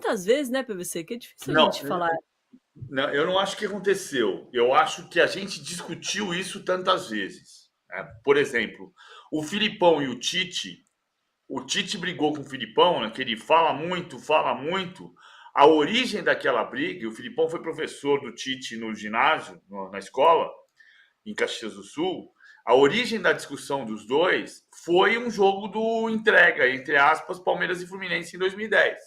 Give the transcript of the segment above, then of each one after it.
tantas vezes, né, PVC, que é difícil a Não, gente falar. não, eu não acho que aconteceu. Eu acho que a gente discutiu isso tantas vezes, né? Por exemplo, o Filipão e o Tite brigou com o Filipão, né, que ele fala muito, fala muito. A origem daquela briga, e o Filipão foi professor do Tite no ginásio, na escola, em Caxias do Sul. A origem da discussão dos dois foi um jogo do entrega, entre aspas, Palmeiras e Fluminense em 2010,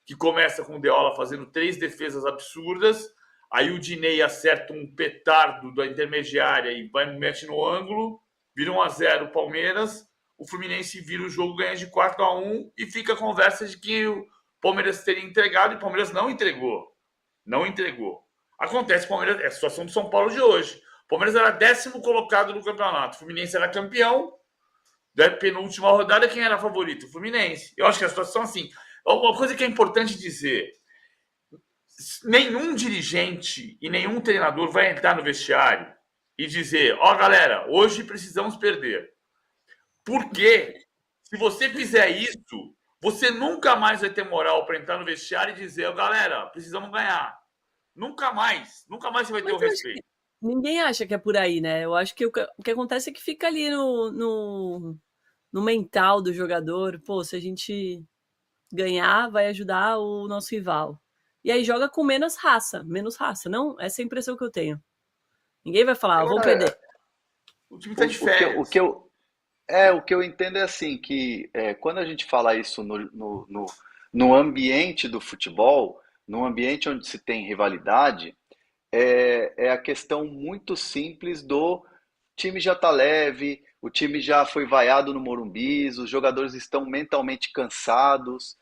que começa com o Deola fazendo 3 defesas absurdas, aí o Diney acerta um petardo da intermediária e mete no ângulo, vira 1-0 o Palmeiras, o Fluminense vira o jogo, ganha de 4-1 e fica a conversa de que o Palmeiras teria entregado e o Palmeiras não entregou. Não entregou. Acontece, Palmeiras, é a situação do São Paulo de hoje. O Palmeiras era 10º colocado no campeonato, o Fluminense era campeão, da penúltima rodada, quem era favorito? O Fluminense. Eu acho que a situação assim. Uma coisa que é importante dizer: nenhum dirigente e nenhum treinador vai entrar no vestiário e dizer: ó, galera, hoje precisamos perder. Porque se você fizer isso, você nunca mais vai ter moral para entrar no vestiário e dizer: ó, galera, precisamos ganhar. Nunca mais. Nunca mais você vai ter o Mas eu acho que respeito. ninguém acha que é por aí, né? Eu acho que o que acontece é que fica ali no mental do jogador. Pô, se a gente ganhar, vai ajudar o nosso rival. E aí joga com menos raça, não? Essa é a impressão que eu tenho. Ninguém vai falar, vamos perder. O time está de O que, o que férias. eu, o que eu entendo é assim, que quando a gente fala isso no ambiente do futebol, num ambiente onde se tem rivalidade, é a questão muito simples do time já está leve, o time já foi vaiado no Morumbi, os jogadores estão mentalmente cansados,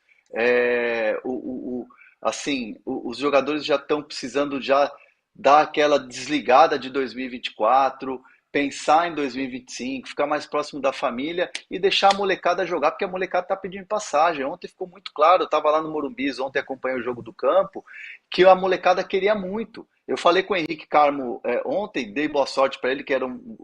assim, os jogadores já estão precisando já dar aquela desligada de 2024, pensar em 2025, ficar mais próximo da família e deixar a molecada jogar, porque a molecada está pedindo passagem. Ontem ficou muito claro, eu estava lá no Morumbi, ontem acompanhei o jogo do campo, que a molecada queria muito. Eu falei com o Henrique Carmo ontem, dei boa sorte para ele, que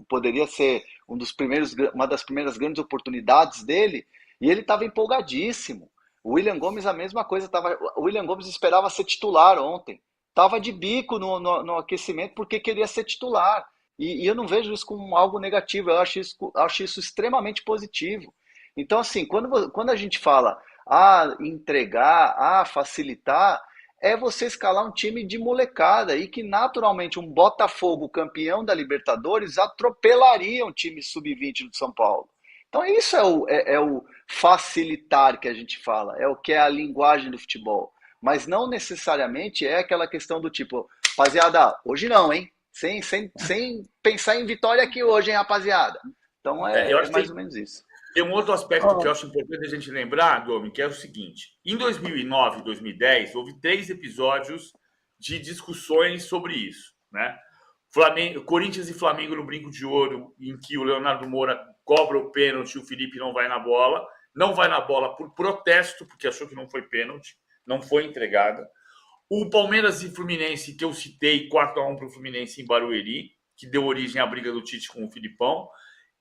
poderia ser uma das primeiras grandes oportunidades dele, e ele estava empolgadíssimo. O William Gomes, a mesma coisa, o William Gomes esperava ser titular ontem. Estava de bico no aquecimento porque queria ser titular. E eu não vejo isso como algo negativo, eu acho isso extremamente positivo. Então, assim, quando a gente fala entregar, facilitar, é você escalar um time de molecada e que naturalmente um Botafogo campeão da Libertadores atropelaria um time sub-20 do São Paulo. Então isso é o facilitar que a gente fala, é o que é a linguagem do futebol. Mas não necessariamente é aquela questão do tipo, rapaziada, hoje não, hein? Sem pensar em vitória aqui hoje, hein, rapaziada? Então Eu é acho que mais ou menos isso. tem um outro aspecto que Ó, eu acho importante a gente lembrar, Domi, que é o seguinte: em 2009 e 2010, houve 3 episódios de discussões sobre isso, né? Corinthians e Flamengo no Brinco de Ouro, em que o Leonardo Moura cobra o pênalti e o Felipe não vai na bola. Não vai na bola por protesto, porque achou que não foi pênalti, não foi entregada. O Palmeiras e Fluminense, que eu citei, 4-1 para o Fluminense em Barueri, que deu origem à briga do Tite com o Filipão.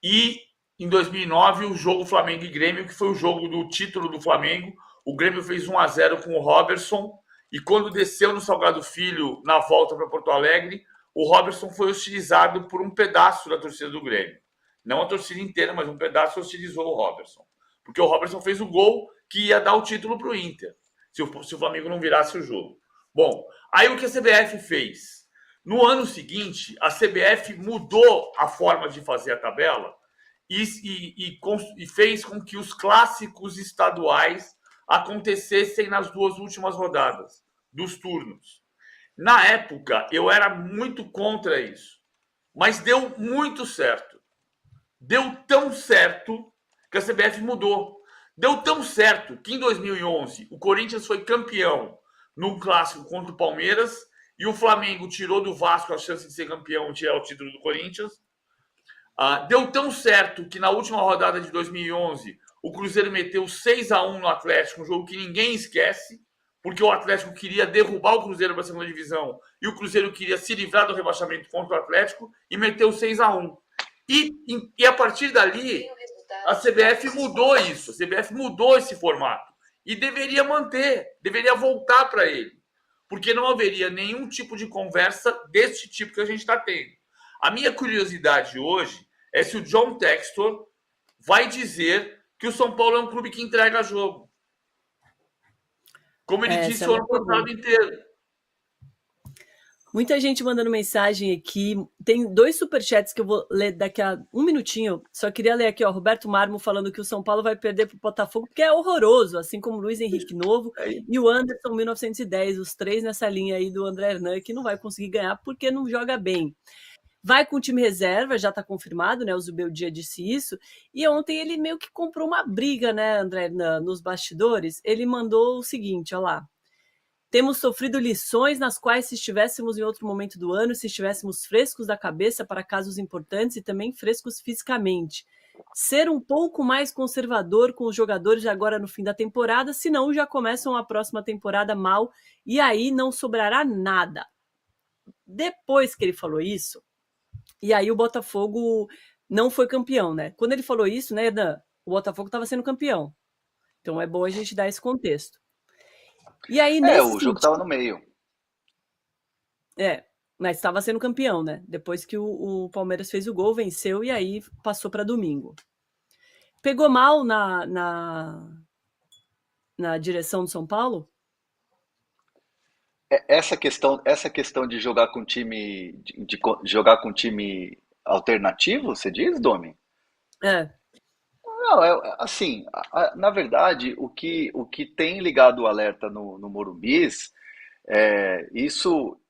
E em 2009, o jogo Flamengo e Grêmio, que foi o jogo do título do Flamengo. O Grêmio fez 1-0 com o Robertson. E quando desceu no Salgado Filho, na volta para Porto Alegre, o Robertson foi hostilizado por um pedaço da torcida do Grêmio. Não a torcida inteira, mas um pedaço hostilizou o Robertson. Porque o Robertson fez o gol que ia dar o título para o Inter, se o Flamengo não virasse o jogo. Bom, aí o que a CBF fez? No ano seguinte, a CBF mudou a forma de fazer a tabela e fez com que os clássicos estaduais acontecessem nas 2 últimas rodadas dos turnos. Na época, eu era muito contra isso, mas deu muito certo. Deu tão certo que a CBF mudou. Deu tão certo que em 2011 o Corinthians foi campeão num clássico contra o Palmeiras e o Flamengo tirou do Vasco a chance de ser campeão e tirar o título do Corinthians. Deu tão certo que na última rodada de 2011 o Cruzeiro meteu 6-1 no Atlético, um jogo que ninguém esquece, porque o Atlético queria derrubar o Cruzeiro para a segunda divisão e o Cruzeiro queria se livrar do rebaixamento contra o Atlético e meteu 6-1. E a partir dali, a CBF mudou isso, a CBF mudou esse formato. E deveria manter, deveria voltar para ele, porque não haveria nenhum tipo de conversa desse tipo que a gente está tendo. A minha curiosidade hoje é se o John Textor vai dizer que o São Paulo é um clube que entrega jogo, como ele Essa é disse o uma ano passado pergunta. inteiro. Muita gente mandando mensagem aqui. Tem 2 superchats que eu vou ler daqui a um minutinho. Só queria ler aqui, ó, Roberto Marmo falando que o São Paulo vai perder para o Botafogo, porque é horroroso, assim como o Luiz Henrique Novo É, e o Anderson 1910, os 3 nessa linha aí do André Hernan, que não vai conseguir ganhar porque não joga bem. Vai com o time reserva, já está confirmado, né? O Zubeldia disse isso. E ontem ele meio que comprou uma briga, né, André Hernan, nos bastidores. Ele mandou o seguinte, ó lá. Temos sofrido lições nas quais, se estivéssemos em outro momento do ano, se estivéssemos frescos da cabeça para casos importantes e também frescos fisicamente. Ser um pouco mais conservador com os jogadores agora no fim da temporada, senão já começam a próxima temporada mal e aí não sobrará nada. Depois que ele falou isso, e aí o Botafogo não foi campeão, né? Quando ele falou isso, né, Hernan, o Botafogo estava sendo campeão. Então é bom a gente dar esse contexto. E aí, nesse o jogo estava sentido, no meio. mas estava sendo campeão, né? Depois que o Palmeiras fez o gol, venceu e aí passou para domingo. Pegou mal na direção do São Paulo? Essa questão de jogar com time jogar com time alternativo, você diz, Domi? É, Não, assim, na verdade, o que tem ligado o alerta no Morumbis, isso,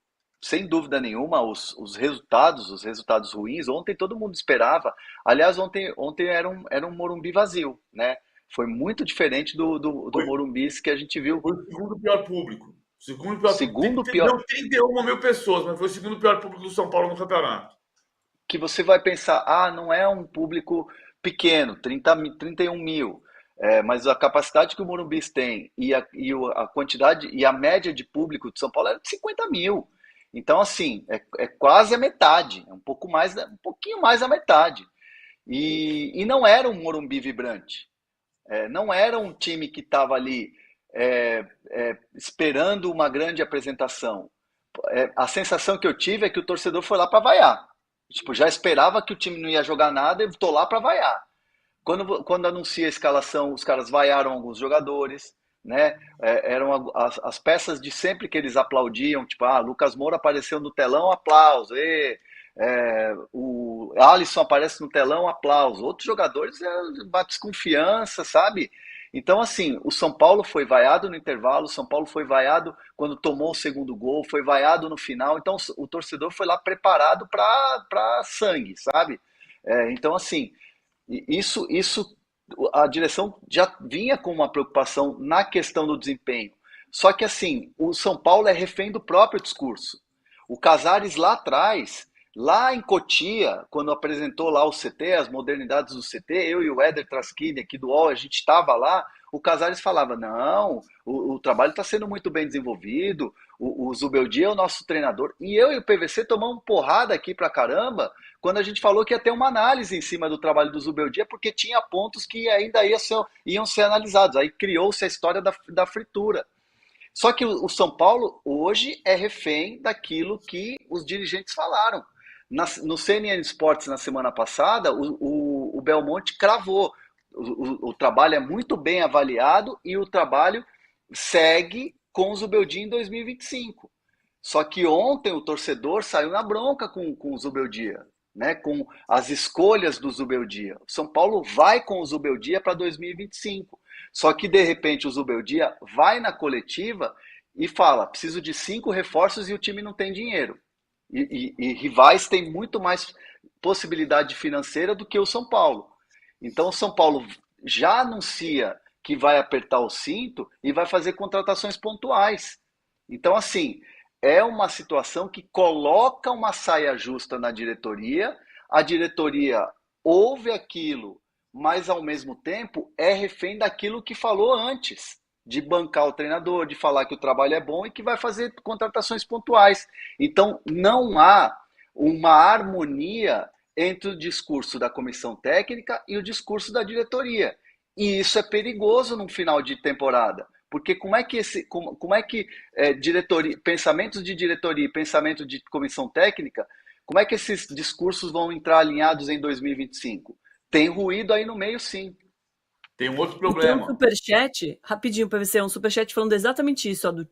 sem dúvida nenhuma, os resultados ruins, ontem todo mundo esperava. Aliás, ontem era um Morumbi vazio, né? Foi muito diferente do Foi, Morumbis que a gente viu. foi o segundo pior público. O segundo pior público. Segundo pior, Deu 31 mil pessoas, mas foi o segundo pior público do São Paulo no campeonato. que você vai pensar, não é um público pequeno, 31 mil, mas a capacidade que o Morumbi tem a quantidade e a média de público de São Paulo era de 50 mil. Então, assim, é quase a metade, é um pouquinho mais da metade. E não era um Morumbi vibrante, não era um time que estava ali esperando uma grande apresentação. A sensação que eu tive é que o torcedor foi lá para vaiar. Tipo, já esperava que o time não ia jogar nada e tô lá para vaiar. Quando anuncia a escalação, os caras vaiaram alguns jogadores, né? Eram as peças de sempre que eles aplaudiam, tipo, Lucas Moura apareceu no telão, aplauso. O Alisson aparece no telão, aplauso. Outros jogadores desconfiança, sabe? Então, assim, o São Paulo foi vaiado no intervalo, o São Paulo foi vaiado quando tomou o segundo gol, foi vaiado no final. Então, o torcedor foi lá preparado para sangue, sabe? Então, assim, isso a direção já vinha com uma preocupação na questão do desempenho. Só que, assim, o São Paulo é refém do próprio discurso. O Casares lá atrás, lá em Cotia, quando apresentou lá o CT, as modernidades do CT, eu e o Éder Traschini aqui do UOL, a gente estava lá, o Casares falava, não, o trabalho está sendo muito bem desenvolvido, o Zubeldia é o nosso treinador, e eu e o PVC tomamos porrada aqui pra caramba, quando a gente falou que ia ter uma análise em cima do trabalho do Zubeldia, porque tinha pontos que ainda iam ser analisados, aí criou-se a história da fritura. Só que o São Paulo hoje é refém daquilo que os dirigentes falaram. No CNN Sports na semana passada, o Belmonte cravou. O trabalho é muito bem avaliado e o trabalho segue com o Zubeldia em 2025. Só que ontem o torcedor saiu na bronca com o Zubeldia, né? Com as escolhas do Zubeldia. O São Paulo vai com o Zubeldia para 2025. Só que, de repente, o Zubeldia vai na coletiva e fala, preciso de 5 reforços e o time não tem dinheiro. E rivais têm muito mais possibilidade financeira do que o São Paulo. Então, o São Paulo já anuncia que vai apertar o cinto e vai fazer contratações pontuais. Então, assim, é uma situação que coloca uma saia justa na diretoria, a diretoria ouve aquilo, mas ao mesmo tempo é refém daquilo que falou antes, de bancar o treinador, de falar que o trabalho é bom e que vai fazer contratações pontuais. Então, não há uma harmonia entre o discurso da comissão técnica e o discurso da diretoria. E isso é perigoso num final de temporada. Porque como é que diretoria, pensamentos de diretoria e pensamento de comissão técnica, como é que esses discursos vão entrar alinhados em 2025? Tem ruído aí no meio, sim. Tem um outro E tem um problema. superchat, rapidinho, PVC, um superchat falando exatamente isso, ó, do